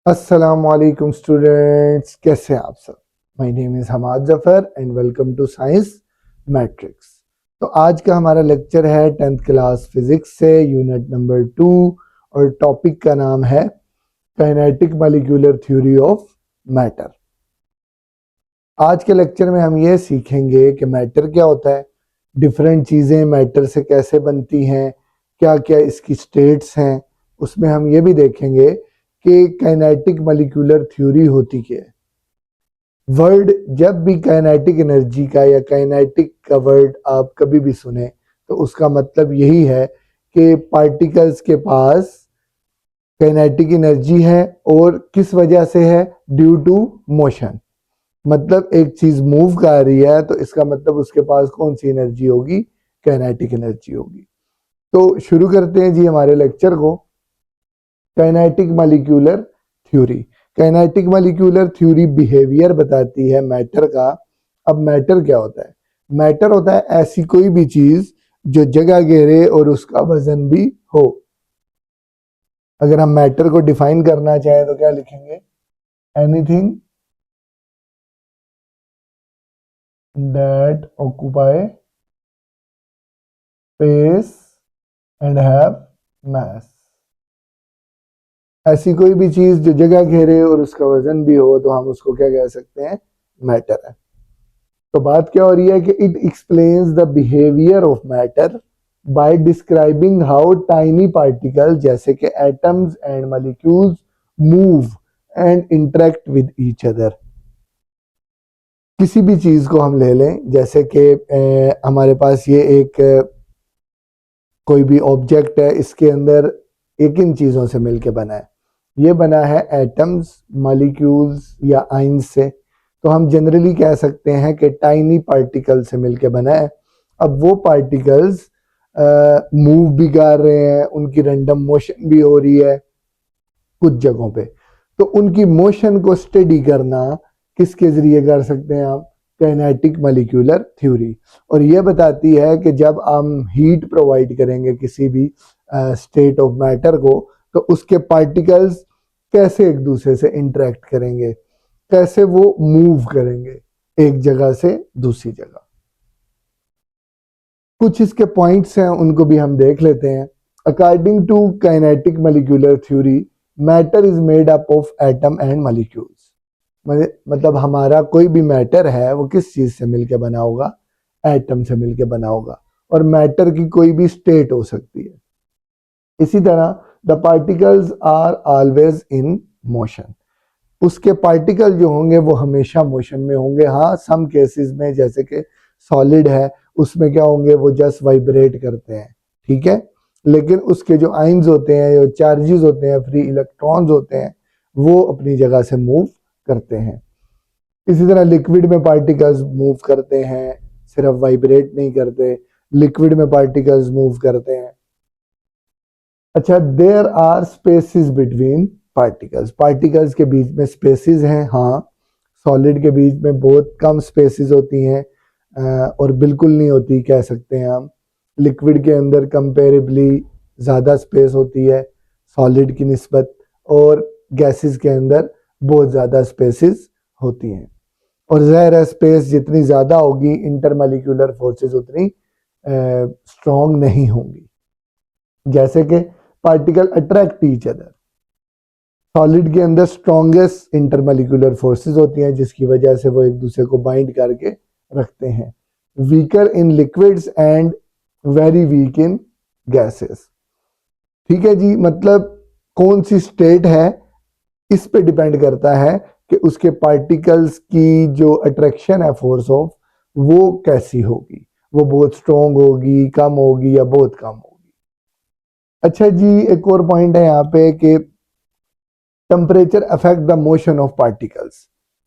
अस्सलामुअलैकुम स्टूडेंट्स, कैसे हैं आप सब। My name is Hamad Zafar and welcome to Science Matrix. तो आज का हमारा लेक्चर है 10th क्लास फिजिक्स से यूनिट नंबर 2 और टॉपिक का नाम है kinetic molecular theory of matter. आज के लेक्चर में हम ये सीखेंगे कि मैटर क्या होता है, डिफरेंट चीज़ें मैटर से कैसे बनती हैं, क्या क्या इसकी स्टेट्स हैं। उसमें हम ये भी देखेंगे कि काइनेटिक मॉलिक्यूलर थ्योरी होती क्या है। वर्ड जब भी काइनेटिक एनर्जी का या काइनेटिक का वर्ड आप कभी भी सुने तो उसका मतलब यही है कि पार्टिकल्स के पास काइनेटिक एनर्जी है और किस वजह से है, ड्यू टू मोशन। मतलब एक चीज मूव कर रही है तो इसका मतलब उसके पास कौन सी एनर्जी होगी, काइनेटिक एनर्जी होगी। तो शुरू करते हैं जी हमारे लेक्चर को। Kinetic molecular theory. Kinetic molecular theory behaviour बताती है मैटर का। अब मैटर क्या होता है? मैटर होता है ऐसी कोई भी चीज जो जगह घेरे और उसका वजन भी हो। अगर हम मैटर को डिफाइन करना चाहें तो क्या लिखेंगे? Anything that occupy space and have मास। ऐसी कोई भी चीज जो जगह घेरे और उसका वजन भी हो तो हम उसको क्या कह सकते हैं? मैटर है। तो बात क्या हो रही है कि it explains the behaviour of matter bye describing how tiny particle जैसे कि atoms and molecules move and interact with each other. किसी भी चीज को हम ले लें, जैसे कि हमारे पास ये एक कोई भी ऑब्जेक्ट है, इसके अंदर एक इन चीजों से मिलके बना है। ये बना है एटम्स, मॉलिक्यूल्स या आइंस से। तो हम जनरली कह सकते हैं कि टाइनी पार्टिकल से मिलके बना है। अब वो पार्टिकल्स मूव भी कर रहे हैं, उनकी रैंडम मोशन भी हो रही है कुछ जगहों पे। तो उनकी मोशन को स्टडी करना किसके जरिए कर सकते हैं आप? Kinetic molecular theory. और ये बताती है कि जब हम हीट प्रोवाइड करेंगे किसी भी स्टेट ऑफ मैटर को तो उसके पार्टिकल्स कैसे एक दूसरे से इंटरेक्ट करेंगे, कैसे वो मूव करेंगे एक जगह से दूसरी जगह। कुछ इसके पॉइंट्स हैं, उनको भी हम देख लेते हैं। According to kinetic molecular theory, matter is made up of atom and molecules. मतलब हमारा कोई भी मैटर है वो किस चीज से मिलके बना होगा? एटम से मिलके बना होगा। और मैटर की कोई भी स्टेट हो सकती है। इसी तरह the particles are always in motion. उसके पार्टिकल जो होंगे वो हमेशा मोशन में होंगे। हाँ, सम केसेस में जैसे कि सॉलिड है उसमें क्या होंगे, वो जस्ट वाइब्रेट करते हैं, ठीक है। लेकिन उसके जो आइंस होते हैं, जो चार्जेस होते हैं, फ्री इलेक्ट्रॉन्स होते हैं, वो अपनी जगह से मूव करते हैं। इसी तरह लिक्विड में पार्टिकल्स मूव करते हैं, सिर्फ वाइब्रेट नहीं करते। लिक्विड में पार्टिकल्स मूव करते हैं। अच्छा, there are spaces between particles. Particles के बीच में स्पेसिस हैं। हाँ, सॉलिड के बीच में बहुत कम स्पेसिस होती हैं और बिल्कुल नहीं होती कह सकते हैं हम। लिक्विड के अंदर कंपेरेबली ज़्यादा स्पेस होती है सॉलिड की निस्बत, और गैसेस के अंदर बहुत ज़्यादा स्पेसिस होती हैं। और ज़ाहिर है स्पेस जितनी ज़्यादा होगी इंटरमॉलिक्यूलर फोर्सेस उतनी स्ट्रॉन्ग नहीं होंगी। जैसे कि particle attract each other. Solid के अंदर स्ट्रॉन्गेस्ट इंटरमॉलिक्यूलर फोर्सेस होती हैं जिसकी वजह से वो एक दूसरे को बाइंड करके रखते हैं। Weaker in liquids and very weak in gases. ठीक है जी, मतलब कौन सी स्टेट है इस पे डिपेंड करता है कि उसके पार्टिकल्स की जो अट्रैक्शन है फोर्स ऑफ, वो कैसी होगी। वो बहुत स्ट्रॉन्ग होगी, कम होगी या बहुत कम होगी। अच्छा जी, एक और पॉइंट है यहाँ पे कि temperature affect the motion of particles.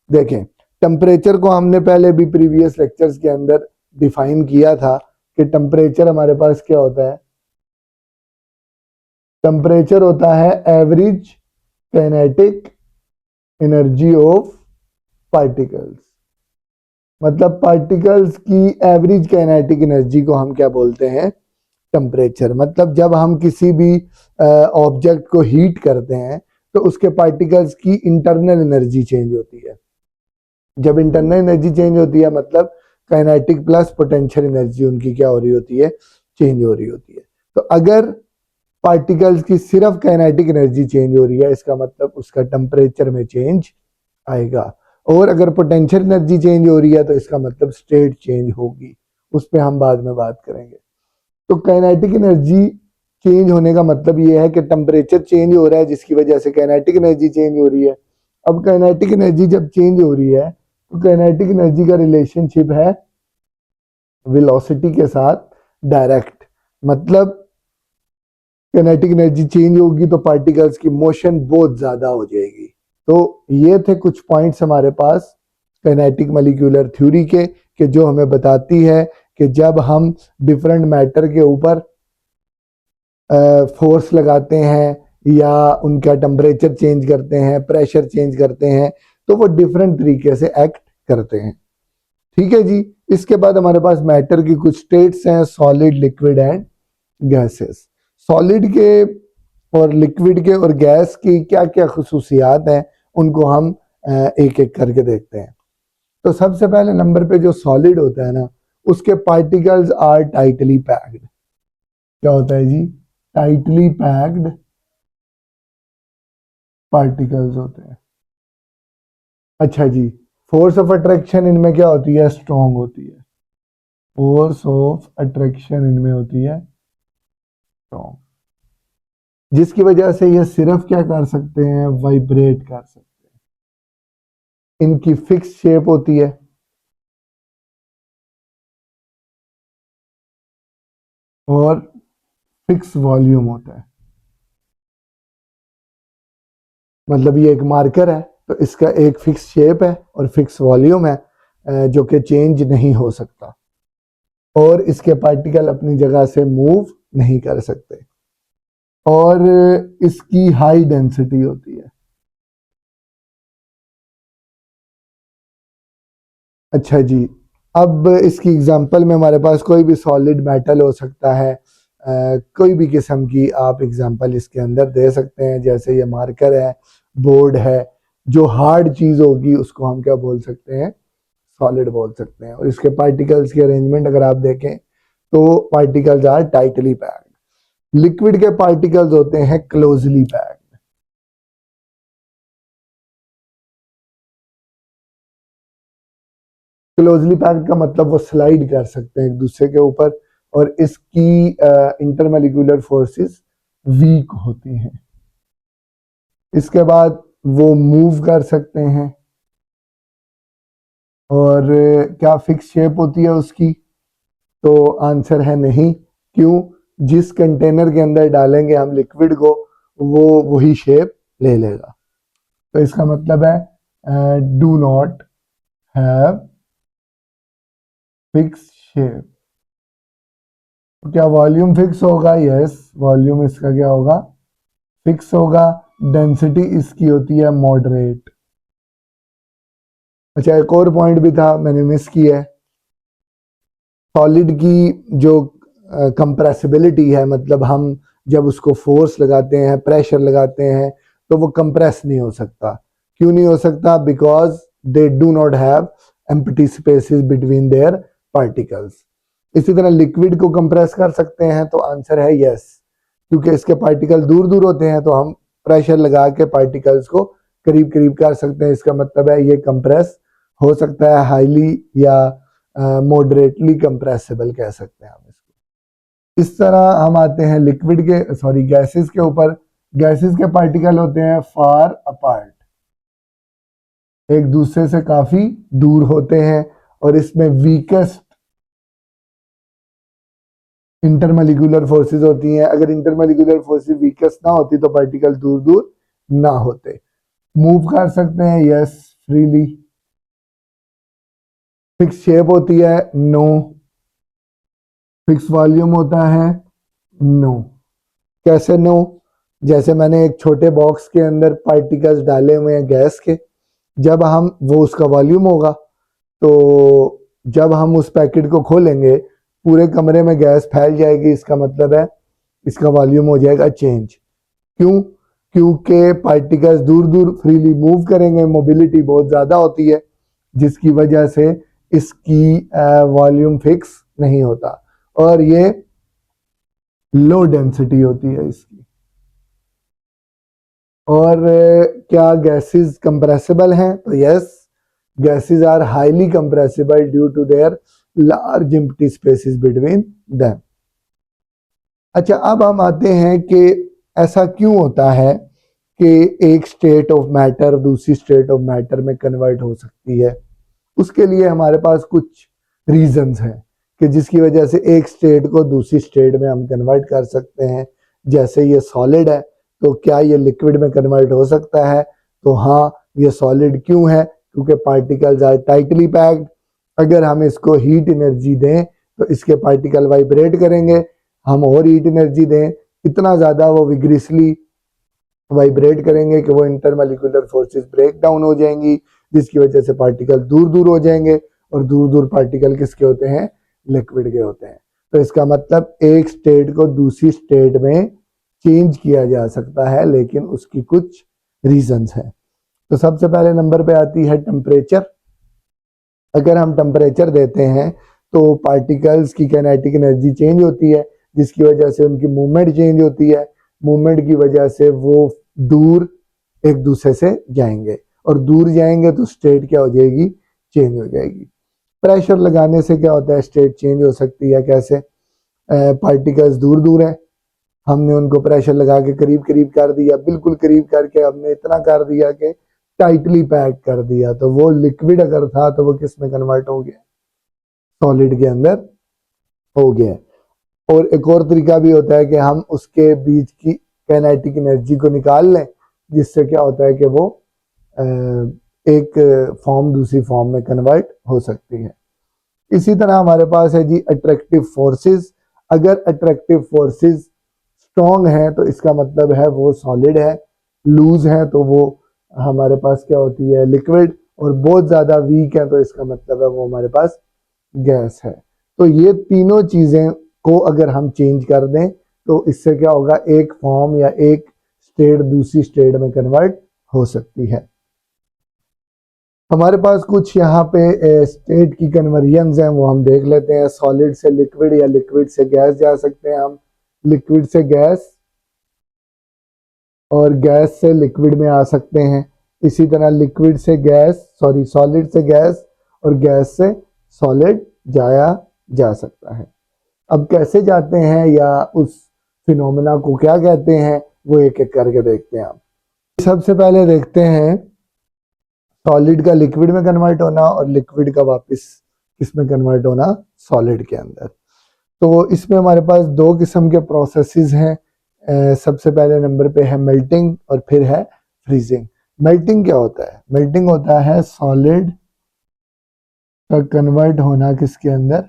देखें, टेम्परेचर को हमने पहले भी प्रीवियस लेक्चर्स के अंदर डिफाइन किया था कि टेम्परेचर हमारे पास क्या होता है? टेम्परेचर होता है average kinetic energy of particles. मतलब पार्टिकल्स की एवरेज काइनेटिक एनर्जी को हम क्या बोलते हैं? टेम्परेचर। मतलब जब हम किसी भी ऑब्जेक्ट को हीट करते हैं तो उसके पार्टिकल्स की इंटरनल एनर्जी चेंज होती है। जब इंटरनल एनर्जी चेंज होती है मतलब काइनेटिक प्लस पोटेंशियल एनर्जी उनकी क्या हो रही होती है, चेंज हो रही होती है। तो अगर पार्टिकल्स की सिर्फ काइनेटिक एनर्जी चेंज हो रही है, इसका मतलब उसका टेम्परेचर में चेंज आएगा। और अगर पोटेंशियल एनर्जी चेंज हो रही है तो इसका मतलब स्टेट चेंज होगी, उस पर हम बाद में बात करेंगे। तो काइनेटिक एनर्जी चेंज होने का मतलब ये है कि टेम्परेचर चेंज हो रहा है जिसकी वजह से काइनेटिक एनर्जी चेंज हो रही है। अब काइनेटिक एनर्जी जब चेंज हो रही है तो काइनेटिक एनर्जी का रिलेशनशिप है वेलोसिटी के साथ डायरेक्ट। मतलब काइनेटिक एनर्जी चेंज होगी तो पार्टिकल्स की मोशन बहुत ज्यादा हो जाएगी। तो ये थे कुछ पॉइंट्स हमारे पास काइनेटिक मॉलिक्यूलर थ्योरी के, कि जो हमें बताती है कि जब हम डिफरेंट मैटर के ऊपर फोर्स लगाते हैं या उनका टेम्परेचर चेंज करते हैं, प्रेशर चेंज करते हैं, तो वो डिफरेंट तरीके से एक्ट करते हैं। ठीक है जी। इसके बाद हमारे पास मैटर की कुछ स्टेट्स हैं, solid, liquid and gases. Solid के और लिक्विड के और गैस की क्या क्या खुसूसियात हैं उनको हम एक एक करके देखते हैं। तो सबसे पहले नंबर पे जो सॉलिड होता है ना, उसके पार्टिकल्स आर टाइटली पैक्ड। क्या होता है जी? टाइटली पैक्ड पार्टिकल्स होते हैं। अच्छा जी। फोर्स ऑफ अट्रैक्शन इनमें क्या होती है? स्ट्रॉन्ग होती है। फोर्स ऑफ अट्रैक्शन इनमें होती है स्ट्रॉन्ग, जिसकी वजह से ये सिर्फ क्या कर सकते हैं? वाइब्रेट कर सकते हैं। इनकी फिक्स शेप होती है और फिक्स वॉल्यूम होता है। मतलब ये एक मार्कर है तो इसका एक फिक्स शेप है और फिक्स वॉल्यूम है जो कि चेंज नहीं हो सकता, और इसके पार्टिकल अपनी जगह से मूव नहीं कर सकते, और इसकी हाई डेंसिटी होती है। अच्छा जी। अब इसकी एग्जांपल में हमारे पास कोई भी सॉलिड मेटल हो सकता है, कोई भी किस्म की आप एग्जांपल इसके अंदर दे सकते हैं। जैसे ये मार्कर है, बोर्ड है, जो हार्ड चीज होगी उसको हम क्या बोल सकते हैं? सॉलिड बोल सकते हैं। और इसके पार्टिकल्स की अरेंजमेंट अगर आप देखें तो particles are tightly packed. Liquid के पार्टिकल्स होते हैं क्लोजली पैक्ड। क्लोजली पैक्ड का मतलब वो स्लाइड कर सकते हैं एक दूसरे के ऊपर, और इसकी इंटरमोलिकुलर फोर्सेस वीक होती हैं। इसके बाद वो मूव कर सकते हैं, और क्या फिक्स शेप होती है उसकी? तो आंसर है नहीं। क्यों? जिस कंटेनर के अंदर डालेंगे हम लिक्विड को वो वही शेप ले लेगा। तो इसका मतलब है do not have fix shape. क्या वॉल्यूम फिक्स होगा? यस, वॉल्यूम इसका क्या होगा? फिक्स होगा। डेंसिटी इसकी होती है मॉडरेट। अच्छा, एक और पॉइंट भी था मैंने मिस किया है। सॉलिड की जो कंप्रेसिबिलिटी है, मतलब हम जब उसको फोर्स लगाते हैं, प्रेशर लगाते हैं, तो वो कंप्रेस नहीं हो सकता। क्यों नहीं हो सकता? Because they do not have empty spaces between their particles. इसी तरह लिक्विड को कंप्रेस कर सकते हैं, तो आंसर है यस, क्योंकि इसके पार्टिकल दूर दूर होते हैं तो हम प्रेशर लगा के पार्टिकल्स को करीब करीब कर सकते हैं। इसका मतलब है ये कंप्रेस हो सकता है, हाईली या मॉडरेटली कंप्रेसिबल कह सकते हैं हम इसको। इस तरह हम आते हैं लिक्विड के सॉरी गैसेस के ऊपर। गैसेस के पार्टिकल होते हैं फार अपार्ट, एक दूसरे से काफी दूर होते हैं, और इसमें वीकेस्ट इंटरमोलिकुलर फोर्सेस होती हैं। अगर इंटरमोलिकुलर फोर्सेस वीकेस्ट ना होती तो पार्टिकल दूर दूर ना होते। मूव कर सकते हैं, यस, फ्रीली। फिक्स शेप होती है, नो। फिक्स वॉल्यूम होता है, नो। कैसे नो? जैसे मैंने एक छोटे बॉक्स के अंदर पार्टिकल्स डाले हुए हैं गैस के, जब हम वो उसका वॉल्यूम होगा, तो जब हम उस पैकेट को खोलेंगे पूरे कमरे में गैस फैल जाएगी। इसका मतलब है इसका वॉल्यूम हो जाएगा चेंज। क्यों? क्योंकि पार्टिकल्स दूर दूर फ्रीली मूव करेंगे, मोबिलिटी बहुत ज़्यादा होती है, जिसकी वजह से इसकी वॉल्यूम फिक्स नहीं होता और ये लो डेंसिटी होती है इसकी। और क्या गैसेस कंप्रेसिबल हैं? तो yes, gases are highly compressible due to their large empty spaces between them. अच्छा, अब हम आते हैं कि ऐसा क्यों होता है कि एक स्टेट ऑफ मैटर दूसरी स्टेट ऑफ मैटर में कन्वर्ट हो सकती है। उसके लिए हमारे पास कुछ रीजंस हैं कि जिसकी वजह से एक स्टेट को दूसरी स्टेट में हम कन्वर्ट कर सकते हैं। जैसे ये सॉलिड है, तो क्या ये लिक्विड में कन्वर्ट हो सकता है? तो हाँ, ये सॉलिड क्यों है? क्योंकि पार्टिकल्स आर टाइटली पैक्ड। अगर हम इसको हीट एनर्जी दें तो इसके पार्टिकल वाइब्रेट करेंगे, हम और हीट एनर्जी दें, इतना ज़्यादा वो विग्रिसली वाइब्रेट करेंगे कि वो इंटरमोलिकुलर फोर्सेस ब्रेक डाउन हो जाएंगी, जिसकी वजह से पार्टिकल दूर दूर हो जाएंगे। और दूर दूर पार्टिकल किसके होते हैं? लिक्विड के होते हैं। तो इसका मतलब एक स्टेट को दूसरी स्टेट में चेंज किया जा सकता है, लेकिन उसकी कुछ रीजंस हैं। तो सबसे पहले नंबर पे आती है टेम्परेचर। अगर हम टेम्परेचर देते हैं तो पार्टिकल्स की काइनेटिक एनर्जी चेंज होती है, जिसकी वजह से उनकी मूवमेंट चेंज होती है। मूवमेंट की वजह से वो दूर एक दूसरे से जाएंगे, और दूर जाएंगे तो स्टेट क्या हो जाएगी? चेंज हो जाएगी। प्रेशर लगाने से क्या होता है? स्टेट चेंज हो सकती है। कैसे? पार्टिकल्स दूर दूर हैं, हमने उनको प्रेशर लगा के करीब करीब कर दिया, बिल्कुल करीब करके हमने इतना कर दिया कि टाइटली पैक कर दिया, तो वो लिक्विड अगर था तो वो किस में कन्वर्ट हो गया? सॉलिड के अंदर हो गया। और एक और तरीका भी होता है कि हम उसके बीच की काइनेटिक एनर्जी को निकाल लें, जिससे क्या होता है कि वो एक फॉर्म दूसरी फॉर्म में कन्वर्ट हो सकती है। इसी तरह हमारे पास है जी अट्रैक्टिव फोर्सेस। अगर अट्रैक्टिव फोर्सेस स्ट्रॉन्ग है तो इसका मतलब है वो सॉलिड है, लूज है तो वो हमारे पास क्या होती है? लिक्विड। और बहुत ज़्यादा वीक है तो इसका मतलब है वो हमारे पास गैस है। तो ये तीनों चीज़ें को अगर हम चेंज कर दें तो इससे क्या होगा? एक फॉर्म या एक स्टेट दूसरी स्टेट में कन्वर्ट हो सकती है। हमारे पास कुछ यहाँ पे स्टेट की कन्वर्जन्स हैं, वो हम देख लेते हैं। सॉलिड से लिक्विड या लिक्विड से गैस जा सकते हैं हम, लिक्विड से गैस और गैस से लिक्विड में आ सकते हैं। इसी तरह लिक्विड से गैस, सॉलिड से गैस और गैस से सॉलिड जाया जा सकता है। अब कैसे जाते हैं या उस फिनोमेना को क्या कहते हैं, वो एक एक करके देखते हैं। आप सबसे पहले देखते हैं सॉलिड का लिक्विड में कन्वर्ट होना और लिक्विड का वापस किसमें कन्वर्ट होना? सॉलिड के अंदर। तो इसमें हमारे पास दो किस्म के प्रोसेसेस हैं। सबसे पहले नंबर पे है मेल्टिंग और फिर है फ्रीजिंग। मेल्टिंग क्या होता है? मेल्टिंग होता है सॉलिड का कन्वर्ट होना किसके अंदर?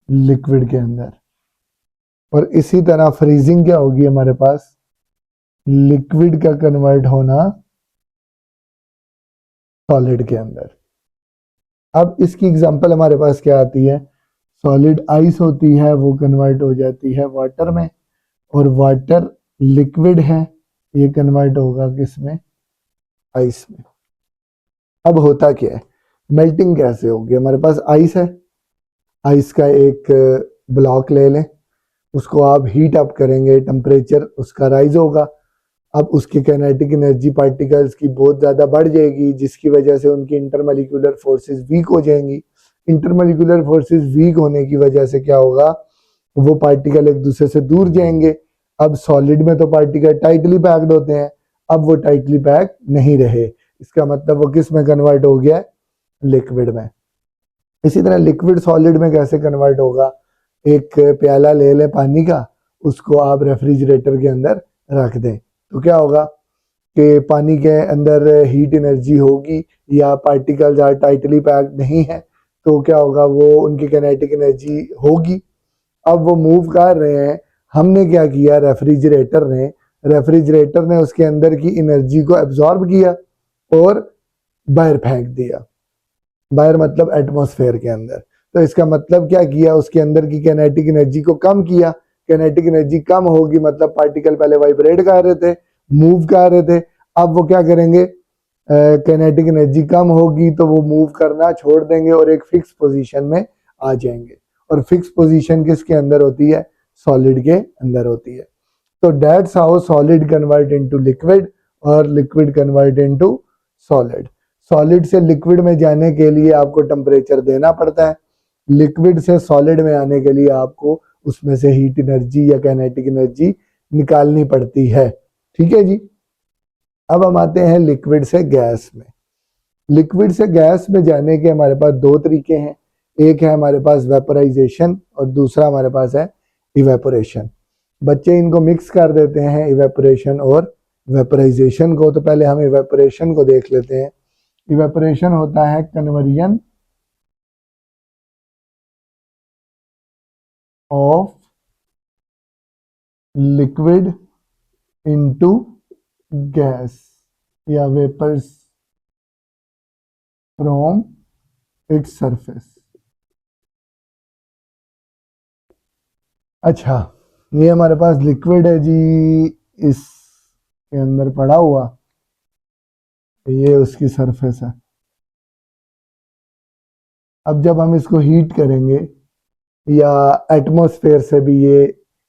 लिक्विड के अंदर। और इसी तरह फ्रीजिंग क्या होगी हमारे पास? लिक्विड का कन्वर्ट होना सॉलिड के अंदर। अब इसकी एग्जांपल हमारे पास क्या आती है? सॉलिड आइस होती है, वो कन्वर्ट हो जाती है वाटर में, और वाटर लिक्विड है, ये कन्वर्ट होगा किस में? आइस में। अब होता क्या है? मेल्टिंग कैसे होगी? हमारे पास आइस है, आइस का एक ब्लॉक ले लें, उसको आप हीट अप करेंगे, टेम्परेचर उसका राइज होगा। अब उसकी काइनेटिक एनर्जी पार्टिकल्स की बहुत ज़्यादा बढ़ जाएगी, जिसकी वजह से उनकी इंटरमोलिकुलर फोर्सेस वीक हो जाएंगी। इंटरमोलिकुलर फोर्सेस वीक होने की वजह से क्या होगा? वो पार्टिकल एक दूसरे से दूर जाएंगे। अब सॉलिड में तो पार्टिकल टाइटली पैक्ड होते हैं, अब वो टाइटली पैक नहीं रहे, इसका मतलब वो किस में कन्वर्ट हो गया? लिक्विड में। इसी तरह लिक्विड सॉलिड में कैसे कन्वर्ट होगा? एक प्याला ले लें पानी का, उसको आप रेफ्रिजरेटर के अंदर रख दें, तो क्या होगा कि पानी के अंदर हीट एनर्जी होगी या पार्टिकल्स आर टाइटली पैक्ड नहीं है, तो क्या होगा? वो उनकी काइनेटिक एनर्जी होगी। अब वो मूव कर रहे हैं, हमने क्या किया? रेफ्रिजरेटर ने उसके अंदर की एनर्जी को एब्जॉर्ब किया और बाहर फेंक दिया। बाहर मतलब एटमॉस्फेयर के अंदर। तो इसका मतलब क्या किया? उसके अंदर की काइनेटिक एनर्जी को कम किया। काइनेटिक एनर्जी कम होगी मतलब पार्टिकल पहले वाइब्रेट कर रहे थे, मूव कर रहे थे, अब वो क्या करेंगे, काइनेटिक एनर्जी कम होगी तो वो मूव करना छोड़ देंगे और एक फिक्स पोजीशन में आ जाएंगे। और फिक्स पोजीशन किसके अंदर होती है, सॉलिड के अंदर होती है। तो that's how solid convert into liquid और liquid convert into solid. Solid से लिक्विड में जाने के लिए आपको टेम्परेचर देना पड़ता है, लिक्विड से सॉलिड में आने के लिए आपको उसमें से हीट एनर्जी या काइनेटिक एनर्जी निकालनी पड़ती है। ठीक है जी। अब हम आते हैं लिक्विड से गैस में। लिक्विड से गैस में जाने के हमारे पास दो तरीके हैं, एक है हमारे पास वेपोराइजेशन और दूसरा हमारे पास है इवेपोरेशन। बच्चे इनको मिक्स कर देते हैं, इवेपोरेशन और वेपोराइजेशन को। तो पहले हम इवेपोरेशन को देख लेते हैं। इवेपोरेशन होता है conversion of liquid into gas या वेपर्स फ्रॉम इट्स सरफेस। अच्छा, ये हमारे पास लिक्विड है जी, इसके अंदर पड़ा हुआ, ये उसकी सरफेस है। अब जब हम इसको हीट करेंगे या एटमॉस्फेयर से भी ये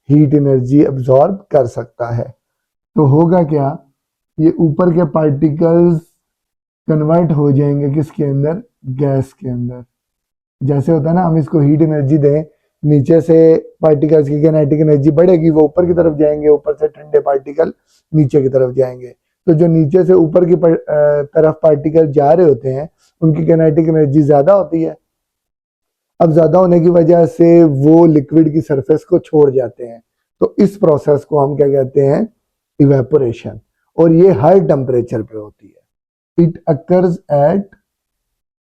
हीट एनर्जी अब्जॉर्ब कर सकता है, तो होगा क्या, ये ऊपर के पार्टिकल्स कन्वर्ट हो जाएंगे किसके अंदर, गैस के अंदर। जैसे होता है ना, हम इसको हीट एनर्जी दें, नीचे से पार्टिकल्स की काइनेटिक एनर्जी बढ़ेगी, वो ऊपर की तरफ जाएंगे, ऊपर से ठंडे पार्टिकल नीचे की तरफ जाएंगे। तो जो नीचे से ऊपर की तरफ पार्टिकल जा रहे होते हैं उनकी काइनेटिक एनर्जी ज्यादा होती है। अब ज्यादा होने की वजह से वो लिक्विड की सरफेस को छोड़ जाते हैं। तो इस प्रोसेस को हम क्या कहते हैं, इवेपोरेशन। और ये हर टेम्परेचर पे होती है। It occurs at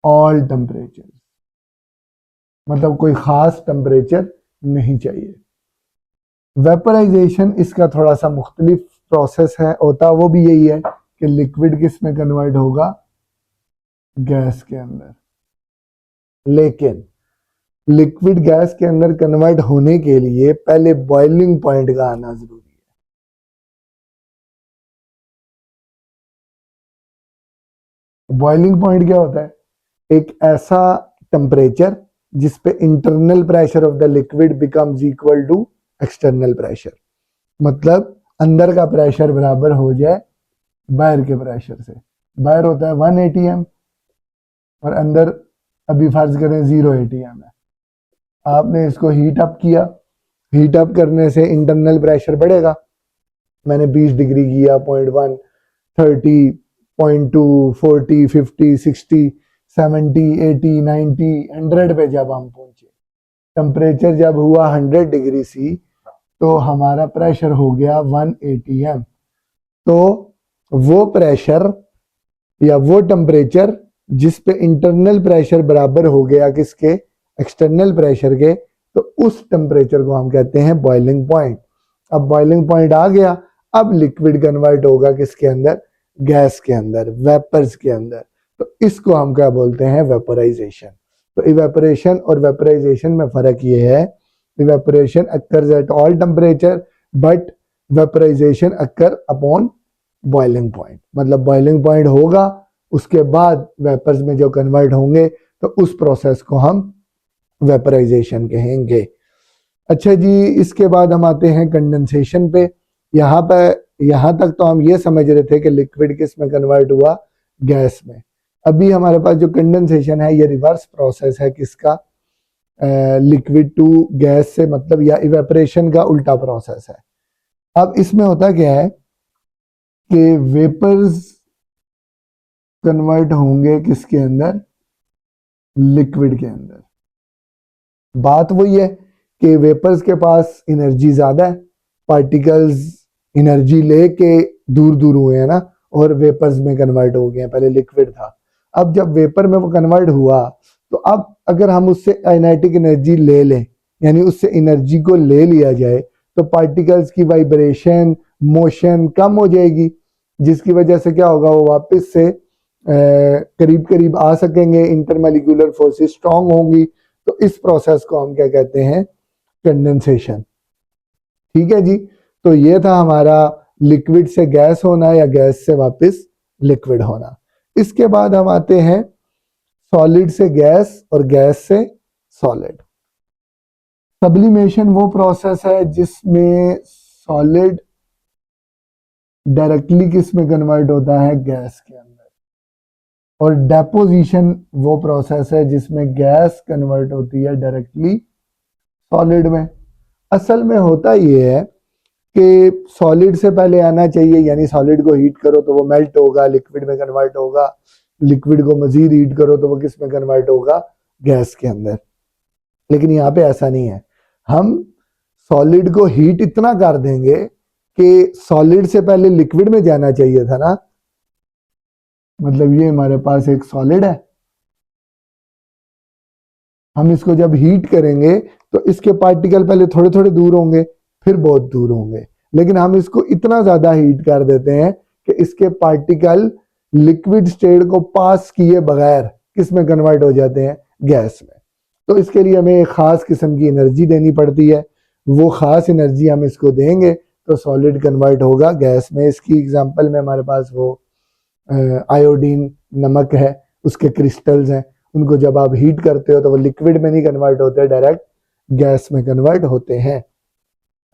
all temperature, मतलब कोई खास टेम्परेचर नहीं चाहिए। वेपराइजेशन इसका थोड़ा सा मुख्तलिफ प्रोसेस है, होता वो भी यही है कि लिक्विड किस में कन्वर्ट होगा, गैस के अंदर। लेकिन लिक्विड गैस के अंदर कन्वर्ट होने के लिए पहले बॉइलिंग पॉइंट का आना जरूरी है। बॉइलिंग पॉइंट क्या होता है, एक ऐसा टेम्परेचर जिस पे internal pressure of the liquid becomes equal to external pressure, मतलब अंदर का प्रेशर बराबर हो जाए बाहर के प्रेशर से। बाहर होता है 1 atm और अंदर अभी फर्ज करें 0 atm है। आपने इसको हीट अप किया, हीट अप करने से इंटरनल प्रेशर बढ़ेगा। मैंने 20 डिग्री किया, 0.1, 30, 0.2, 40, 50, 60, 70, 80, 90, 100 पे जब हम पहुंचे, टेम्परेचर जब हुआ 100 डिग्री सी, तो हमारा प्रेशर हो गया 1 atm। तो वो प्रेशर या वो टेम्परेचर जिस पे इंटरनल प्रेशर बराबर हो गया किसके, एक्सटर्नल प्रेशर के, तो उस टेम्परेचर को हम कहते हैं बॉइलिंग पॉइंट। अब बॉइलिंग पॉइंट आ गया, अब लिक्विड कन्वर्ट होगा किसके अंदर, गैस के अंदर, वेपर्स के अंदर। तो इसको हम क्या बोलते हैं, वेपोराइजेशन। तो इवेपोरेशन और वेपोराइजेशन में फर्क ये है, evaporation occurs at all temperature but vaporisation occur upon boiling point. मतलब बॉइलिंग पॉइंट होगा, उसके बाद वेपर्स में जो कन्वर्ट होंगे, तो उस प्रोसेस को हम वेपराइजेशन कहेंगे। अच्छा जी, इसके बाद हम आते हैं कंडेंसेशन पे। यहाँ तक तो हम ये समझ रहे थे कि लिक्विड किस में कन्वर्ट हुआ, गैस में। अभी हमारे पास जो कंडेंसेशन है ये रिवर्स प्रोसेस है किसका, लिक्विड टू गैस से, मतलब या इवेपोरेशन का उल्टा प्रोसेस है। अब इसमें होता क्या है कि वेपर्स कन्वर्ट होंगे किसके अंदर, लिक्विड के अंदर। बात वही है कि वेपर्स के पास एनर्जी ज्यादा है, पार्टिकल्स एनर्जी लेके दूर दूर हुए हैं ना, और वेपर्स में कन्वर्ट हो गए हैं, पहले लिक्विड था। अब जब वेपर में वो कन्वर्ट हुआ, तो अब अगर हम उससे काइनेटिक एनर्जी ले लें, यानी उससे एनर्जी को ले लिया जाए, तो पार्टिकल्स की वाइब्रेशन, मोशन कम हो जाएगी, जिसकी वजह से क्या होगा, वो वापस से करीब करीब आ सकेंगे, इंटरमोलिकुलर फोर्सेस स्ट्रांग होंगी। तो इस प्रोसेस को हम क्या कहते हैं, कंडेंसेशन। ठीक है जी। तो ये था हमारा लिक्विड से गैस होना या गैस से वापस लिक्विड होना। इसके बाद हम आते हैं सॉलिड से गैस और गैस से सॉलिड। सब्लिमेशन वो प्रोसेस है जिसमें सॉलिड डायरेक्टली किस में कन्वर्ट होता है, गैस के अंदर। और डेपोजिशन वो प्रोसेस है जिसमें गैस कन्वर्ट होती है डायरेक्टली सॉलिड में। असल में होता ये है कि सॉलिड से पहले आना चाहिए, यानी सॉलिड को हीट करो तो वो मेल्ट होगा, लिक्विड में कन्वर्ट होगा, लिक्विड को मजीद हीट करो तो वो किस में कन्वर्ट होगा, गैस के अंदर। लेकिन यहाँ पे ऐसा नहीं है, हम सॉलिड को हीट इतना कर देंगे कि सॉलिड से पहले लिक्विड में जाना चाहिए था ना। मतलब ये हमारे पास एक सॉलिड है, हम इसको जब हीट करेंगे तो इसके पार्टिकल पहले थोड़े थोड़े दूर होंगे, फिर बहुत दूर होंगे, लेकिन हम इसको इतना ज्यादा हीट कर देते हैं कि इसके पार्टिकल लिक्विड स्टेट को पास किए बगैर किस में कन्वर्ट हो जाते हैं, गैस में। तो इसके लिए हमें एक खास किस्म की एनर्जी देनी पड़ती है, वो खास एनर्जी हम इसको देंगे तो सॉलिड कन्वर्ट होगा गैस में। इसकी एग्जांपल में हमारे पास वो आयोडीन नमक है, उसके क्रिस्टल्स हैं, उनको जब आप हीट करते हो तो वो लिक्विड में नहीं कन्वर्ट होते, डायरेक्ट गैस में कन्वर्ट होते हैं।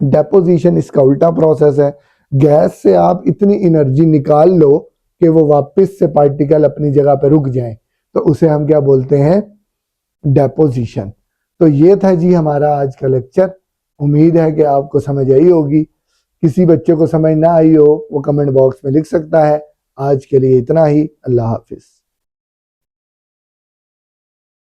डेपोजिशन इसका उल्टा प्रोसेस है, गैस से आप इतनी एनर्जी निकाल लो कि वो वापस से पार्टिकल अपनी जगह पे रुक जाएं, तो उसे हम क्या बोलते हैं, डेपोजिशन। तो ये था जी हमारा आज का लेक्चर। उम्मीद है कि आपको समझ आई होगी। किसी बच्चे को समझ ना आई हो वो कमेंट बॉक्स में लिख सकता है। आज के लिए इतना ही, अल्लाह हाफिज।